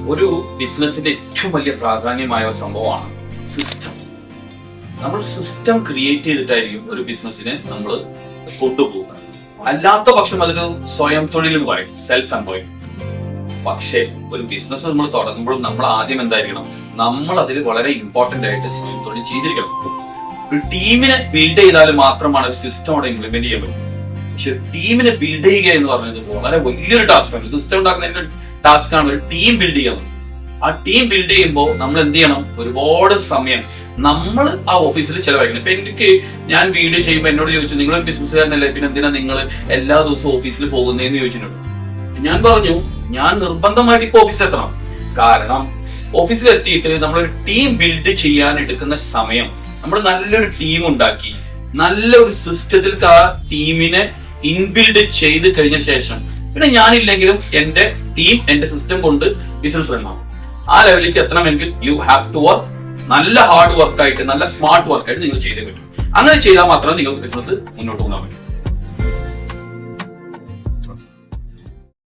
ഒരു ബിസിനസിന്റെ ഏറ്റവും വലിയ പ്രാധാന്യമായ ഒരു സംഭവമാണ് സിസ്റ്റം. നമ്മൾ സിസ്റ്റം ക്രിയേറ്റ് ചെയ്തിട്ടായിരിക്കും ഒരു ബിസിനസ്സിനെ നമ്മൾ കൊണ്ടുപോകുന്നത്. അല്ലാത്ത പക്ഷം അതൊരു സ്വയം തൊഴിൽ എന്ന് പറയും, സെൽഫ് എംപ്ലോയ്ഡ്. പക്ഷേ ഒരു ബിസിനസ് നമ്മൾ തുടങ്ങുമ്പോഴും നമ്മൾ ആദ്യം എന്തായിരിക്കണം, നമ്മൾ അതിൽ വളരെ ഇമ്പോർട്ടന്റ് ആയിട്ട് സ്വയം തൊഴിൽ ചെയ്തിരിക്കണം. ഒരു ടീമിനെ ബിൽഡ് ചെയ്താൽ മാത്രമാണ് ഒരു സിസ്റ്റം അവിടെ ഇംപ്ലിമെന്റ് ചെയ്യാൻ പറ്റും. പക്ഷെ ടീമിനെ ബിൽഡ് ചെയ്യുക എന്ന് പറയുന്നത് വളരെ വലിയൊരു ടാസ്ക്കാണ്. സിസ്റ്റം ഉണ്ടാക്കുന്ന ടാസ്ക്കാണ് ഒരു ടീം ബിൽഡ് ചെയ്യുന്നത്. ആ ടീം ബിൽഡ് ചെയ്യുമ്പോൾ നമ്മൾ എന്ത് ചെയ്യണം, ഒരുപാട് സമയം നമ്മൾ ആ ഓഫീസിൽ ചെലവഴിക്കണം. ഇപ്പൊ എനിക്ക് ഞാൻ വീഡിയോ ചെയ്യുമ്പോൾ എന്നോട് ചോദിച്ചു, നിങ്ങളൊരു ബിസിനസ്സുകാരനല്ലേ, പിന്നെ എന്തിനാ നിങ്ങൾ എല്ലാ ദിവസവും ഓഫീസിൽ പോകുന്നതെന്ന് ചോദിച്ചിട്ടുണ്ട്. ഞാൻ പറഞ്ഞു, ഞാൻ നിർബന്ധമായിട്ട് ഇപ്പൊ ഓഫീസിൽ എത്തണം. കാരണം ഓഫീസിൽ എത്തിയിട്ട് നമ്മളൊരു ടീം ബിൽഡ് ചെയ്യാൻ എടുക്കുന്ന സമയം, നമ്മൾ നല്ലൊരു ടീം ഉണ്ടാക്കി നല്ലൊരു സിസ്റ്റത്തിൽ ആ ടീമിനെ ഇൻബിൽഡ് ചെയ്ത് കഴിഞ്ഞ ശേഷം പിന്നെ ഞാനില്ലെങ്കിലും എന്റെ ടീം എന്റെ സിസ്റ്റം കൊണ്ട് ബിസിനസ് ഉണ്ടാവും. ആ ലെവലിലേക്ക് എത്തണമെങ്കിൽ യു ഹാവ് ടു വർക്ക്, നല്ല ഹാർഡ് വർക്കായിട്ട് നല്ല സ്മാർട്ട് വർക്കായിട്ട് നിങ്ങൾ ചെയ്തേ പറ്റും. അങ്ങനെ ചെയ്താൽ മാത്രമേ നിങ്ങൾക്ക് ബിസിനസ് മുന്നോട്ട് കൊണ്ടുപോകാൻ പറ്റും.